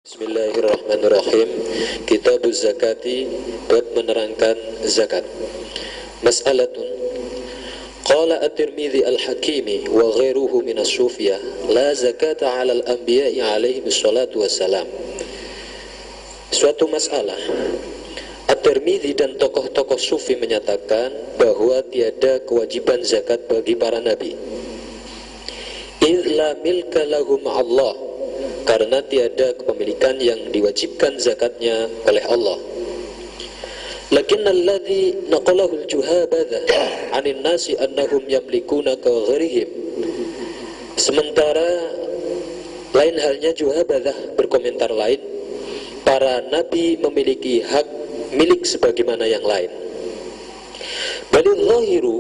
Bismillahirrahmanirrahim. Kitabuz zakati, bab menerangkan zakat. Mas'alatun. Qala at-Tirmidzi al-Hakimi wa ghairuhu min as-Sufiyah la zakata 'ala al-anbiya'i 'alaihim shalatu wassalam. Suatu masalah. At-Tirmidzi dan tokoh-tokoh sufi menyatakan bahwa tiada kewajiban zakat bagi para nabi. Illa milka lahum Allah, karena tiada kepemilikan yang diwajibkan zakatnya oleh Allah. Lakin alladhi naqalahu al-Juhabadha 'anil nasi annahum yamlikuna ka ghairihim. Sementara lain halnya Juhabadha berkomentar lain, para nabi memiliki hak milik sebagaimana yang lain. Balil zahiru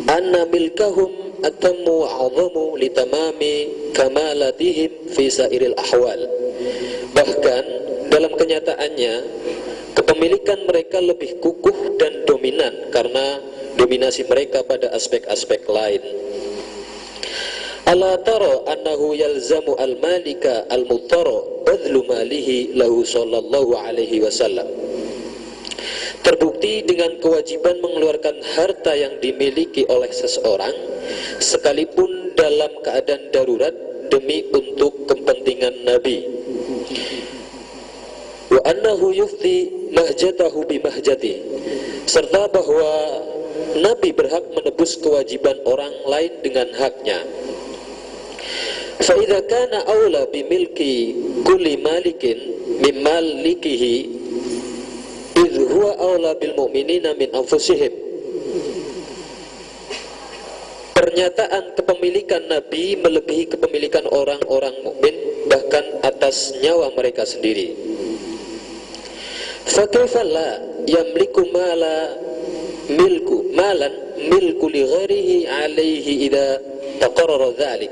anna milkahum atammu wa'adhamu litamami kamalatihim fi sairil ahwal. Bahkan dalam kenyataannya kepemilikan mereka lebih kukuh dan dominan karena dominasi mereka pada aspek-aspek lain. Ala tara annahu yalzamu al-malika al-muttara badlu malihi lahu sallallahu alaihi wasallam. Terbukti dengan kewajiban mengeluarkan harta yang dimiliki oleh seseorang sekalipun dalam keadaan darurat demi untuk kepentingan Nabi. Wa annahu yufti mahjatahu bimahjati, serta bahwa Nabi berhak menebus kewajiban orang lain dengan haknya. Fa idza kana aula bimilki kulli malikin min malikihi idh huwa aula bil mu'minina min anfusihim. Pernyataan kepemilikan Nabi melebihi kepemilikan orang-orang mukmin bahkan atas nyawa mereka sendiri. Fa kaifa la yamliku malan milku li ghairihi alaihi idza taqarrara dzalik.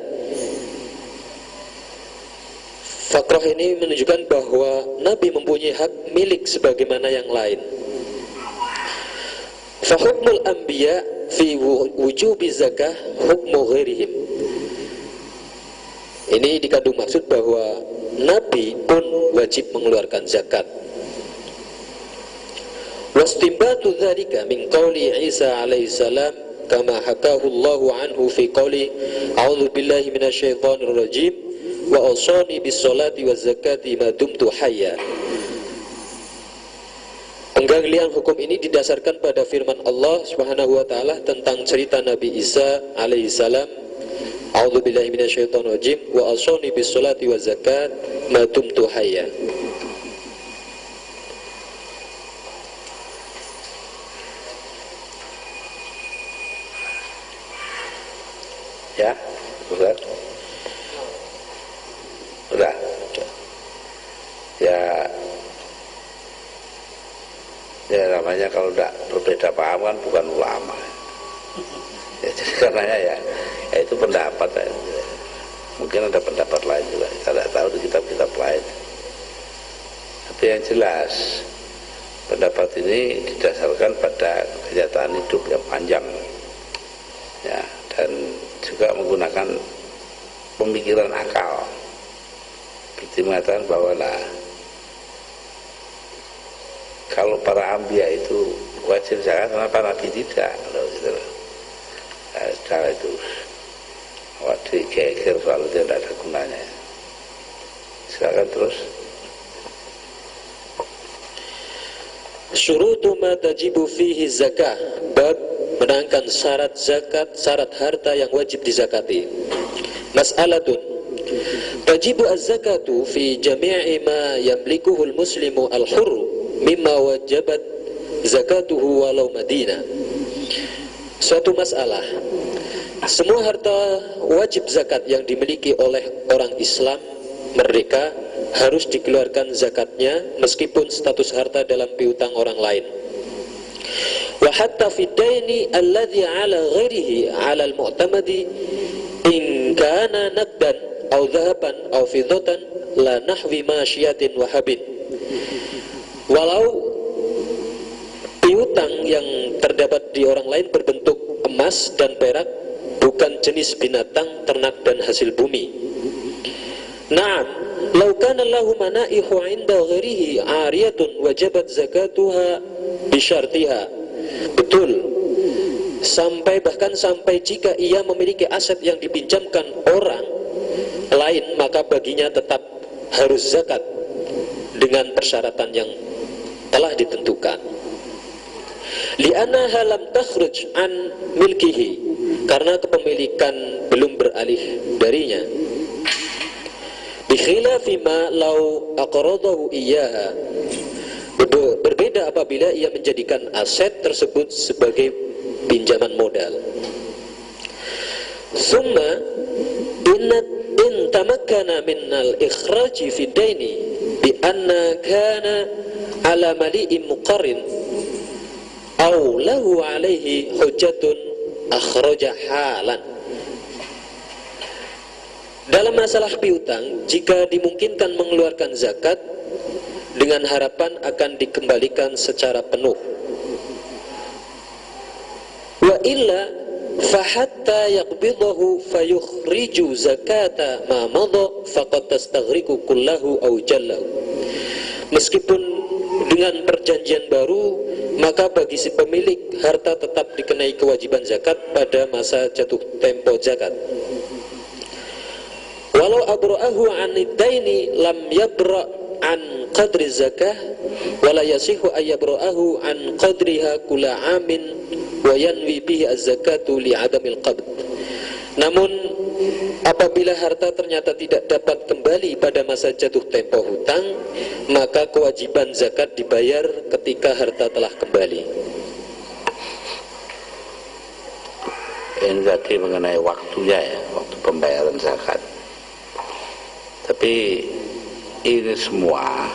Fakrah ini menunjukkan bahwa Nabi mempunyai hak milik sebagaimana yang lain. Fa hukmul anbiya fi wujubi zakah hukmu ghairihim. Ini dikandung maksud bahwa Nabi pun wajib mengeluarkan zakat. Wastimbatu dzalika min qauli Isa alaihi salam kama hakahu Allahu anhu fi qauli a'udzu billahi minasyaitonir rajim wa awsani bis salati waz zakati ma dumtu hayya. Penggalian hukum ini didasarkan pada firman Allah Subhanahu wa taala tentang cerita Nabi Isa alaihi salam, a'udzu billahi minasyaitonir rajim wa awsani bis salati waz zakat ma dumtu hayya. Ya, Ustaz. Udah. Ya namanya kalau udah berbeda paham kan bukan ulama. Ya, jadi karenanya ya itu pendapat ya. Mungkin ada pendapat lain juga, kita tidak tahu di kitab-kitab lain. Tapi yang jelas pendapat ini didasarkan pada kenyataan hidup yang panjang, ya, dan juga menggunakan pemikiran akal. Seperti mengatakan bahwa lah, kalau para anbiya itu wajib zakat, kenapa Nabi tidak? Gitu loh. Nah, itu waktu geger soal itu tidak ada gunanya. Silakan terus. Syurutu ma tajibu fihi zakah, bab menerangkan syarat zakat, syarat harta yang wajib dizakati. Mas'alatun. Tajibu az-zakatu fi jami'i ma yamlikuhu al-muslimu al-hurru mimma wajabat zakatuhu walau madina. Suatu masalah. Semua harta wajib zakat yang dimiliki oleh orang Islam merdeka harus dikeluarkan zakatnya meskipun status harta dalam piutang orang lain. Wa hatta fi daini alladhi ala ghairihi ala al-mu'tamadi in kana naddan aw dhahaban aw fiddatan la nahwi masyiatin wa habin. Walau piutang yang terdapat di orang lain berbentuk emas dan perak, bukan jenis binatang, ternak dan hasil bumi. Naam, "Lau kana lahu manaihu 'inda ghairihi 'ariyatun wajabat zakatuha bi syartiha." Betul. Bahkan sampai jika ia memiliki aset yang dipinjamkan orang lain, maka baginya tetap harus zakat dengan persyaratan yang telah ditentukan. Li'annaha lam takhruj an milkihi, karena kepemilikan belum beralih darinya. Bi khilafi ma law aqradahu iyyaha, berbeda apabila ia menjadikan aset tersebut sebagai pinjaman modal. Summa in tamakkana min al-ikhraji fi daini bi anna kana ala mali'in muqarrin aw lahu alaihi hujjatun akhraja halan. Dalam masalah piutang, jika dimungkinkan mengeluarkan zakat dengan harapan akan dikembalikan secara penuh, wa illa fahatta yaqbidahu fayukhriju zakata ma madha faqad tastaghriqu kullahu aw jallahu. Meskipun dengan perjanjian baru, maka bagi si pemilik harta tetap dikenai kewajiban zakat pada masa jatuh tempo zakat. Walau abra'ahu 'anid daini lam yabra' an qadri zakah wala yasihu ayyabra'ahu an qadriha kula 'amin wa yanwi bihi az-zakatu li'adamil qabd. Namun apabila harta ternyata tidak dapat kembali pada masa jatuh tempo hutang, maka kewajiban zakat dibayar ketika harta telah kembali. Ini tadi mengenai waktunya ya, waktu pembayaran zakat. Tapi ini semua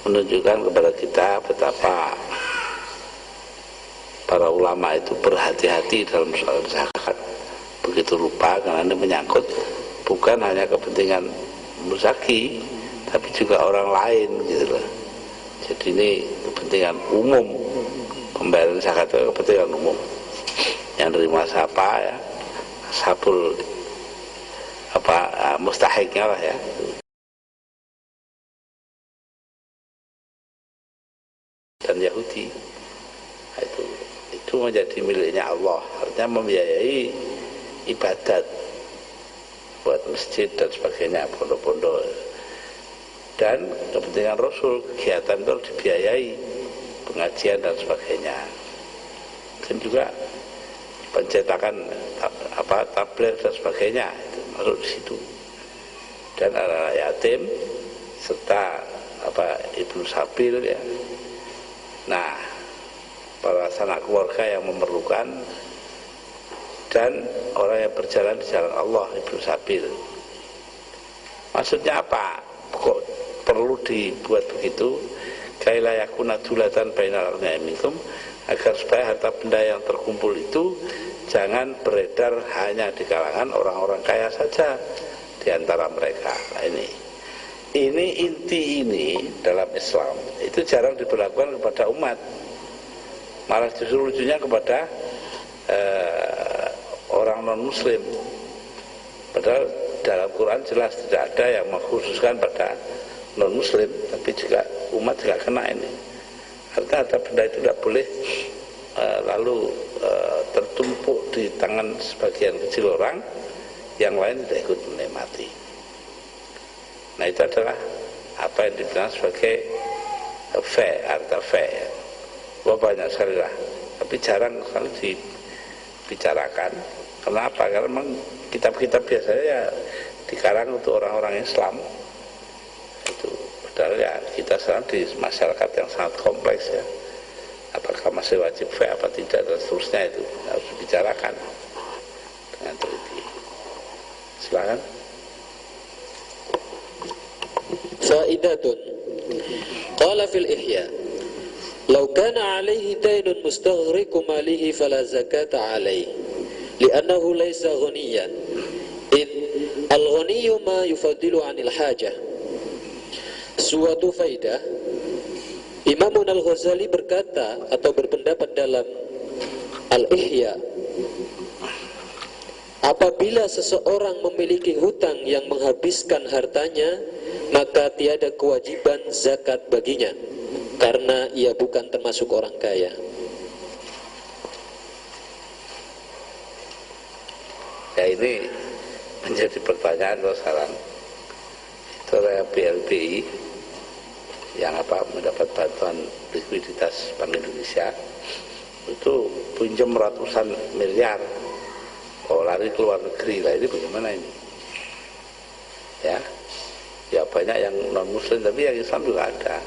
menunjukkan kepada kita betapa para ulama itu berhati-hati dalam soal zakat. Begitu rupa, karena ini menyangkut bukan hanya kepentingan muzaki, tapi juga orang lain gitu loh. Jadi ini kepentingan umum, pembayaran zakat itu kepentingan umum. Yang nerima siapa ya, sabul mustahiknya lah ya. Dan Yahudi itu menjadi miliknya Allah, artinya membiayai ibadat buat masjid dan sebagainya, pondok-pondok, dan kepentingan Rasul, kegiatan itu dibiayai, pengajian dan sebagainya, dan juga pencetakan tablet dan sebagainya itu masuk di situ, dan anak yatim serta ibnu sabil ya. Nah, para sanak keluarga yang memerlukan dan orang yang berjalan di jalan Allah, ibnu sabil. Maksudnya apa? Kok perlu dibuat begitu? Kaila yakuna dulatan bainal minkum, agar supaya harta benda yang terkumpul itu jangan beredar hanya di kalangan orang-orang kaya saja di antara mereka. Nah, ini inti ini dalam Islam itu jarang diberlakukan kepada umat, malah justru ujungnya kepada orang non muslim. Padahal dalam Quran jelas tidak ada yang mengkhususkan pada non muslim, tapi juga umat juga kena ini. Artinya harta benda itu tidak boleh lalu tertumpuk di tangan sebagian kecil orang, yang lain tidak ikut menikmati. Nah, itu adalah apa yang dibilang sebagai harta fee. Wah, banyak sekali lah, tapi jarang sekali dibicarakan. Kenapa? Karena memang kitab-kitab biasanya ya dikarang untuk orang-orang Islam. Itu padahal ya kita sekarang di masyarakat yang sangat kompleks ya. Apakah masih wajib fee apa tidak dan seterusnya, itu harus dibicarakan dengan teliti. Silakan. Faidatun. Qala fil Ihya, "Law kana 'alaihi daynun mustaghriqu malihi fala zakata 'alaihi, li'annahu laysa ghaniyan. Id al-ghaniyyu ma yufaddilu 'anil hajah." Suatu faidah, Imam Al-Ghazali berkata atau berpendapat dalam Al-Ihya, Apabila seseorang memiliki hutang yang menghabiskan hartanya, maka tiada kewajiban zakat baginya, karena ia bukan termasuk orang kaya. Ya, ini menjadi pertanyaan sekarang. Oleh BLBI yang mendapat bantuan likuiditas Bank Indonesia itu pinjam ratusan miliar, lari ke luar negeri. Lah ini bagaimana ini? Ya banyak yang non muslim, tapi yang Islam juga ada.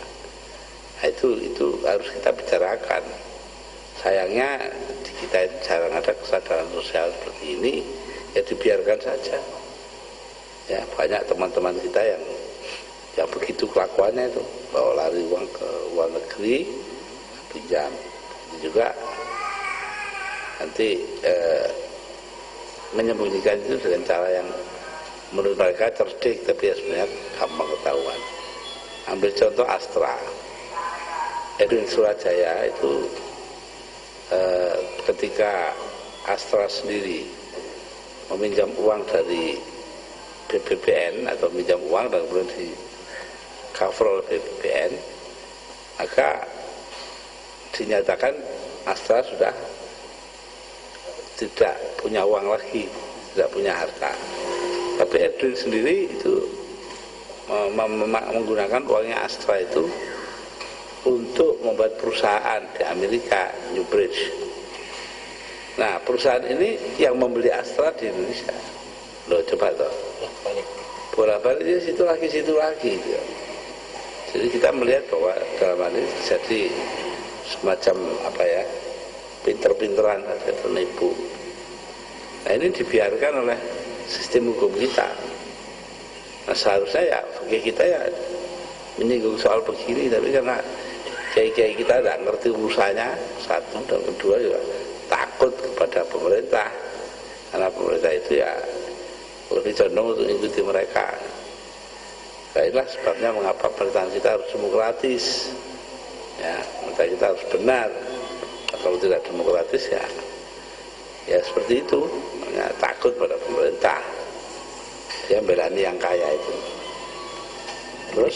Nah, itu harus kita bicarakan. Sayangnya di kita itu jarang ada kesadaran sosial seperti ini. Ya dibiarkan saja. Ya banyak teman-teman kita yang begitu kelakuannya itu, bawa lari uang ke luar negeri, pinjam. Itu juga nanti menyembunyikan itu dengan cara yang menurut mereka cerdik, tapi ya sebenarnya gampang ketahuan. Ambil contoh Astra, Edwin Surajaya itu ketika Astra sendiri meminjam uang dari BBPN atau minjam uang dan kemudian di cover oleh BBPN, maka dinyatakan Astra sudah tidak punya uang lagi, tidak punya harta. Tapi Edwin sendiri itu menggunakan uangnya Astra itu untuk membuat perusahaan di Amerika, New Bridge. Nah, perusahaan ini yang membeli Astra di Indonesia. Loh, coba toh. Bolak-balik situ lagi gitu. Jadi kita melihat bahwa dalam hal ini terjadi semacam pinter-pinteran atau penipu. Nah, ini dibiarkan oleh sistem hukum kita. Nah, seharusnya ya kita ya menyinggung soal begini, tapi karena kiai-kiai kita tidak ngerti urusannya, satu, dan kedua juga takut kepada pemerintah, karena pemerintah itu ya lebih condong untuk mengikuti mereka. Nah, inilah sebabnya mengapa pemerintahan kita harus demokratis, ya, pemerintahan kita harus benar. Nah, kalau tidak demokratis ya seperti itu, ya, takut pada pemerintah, dia belani yang kaya itu. Terus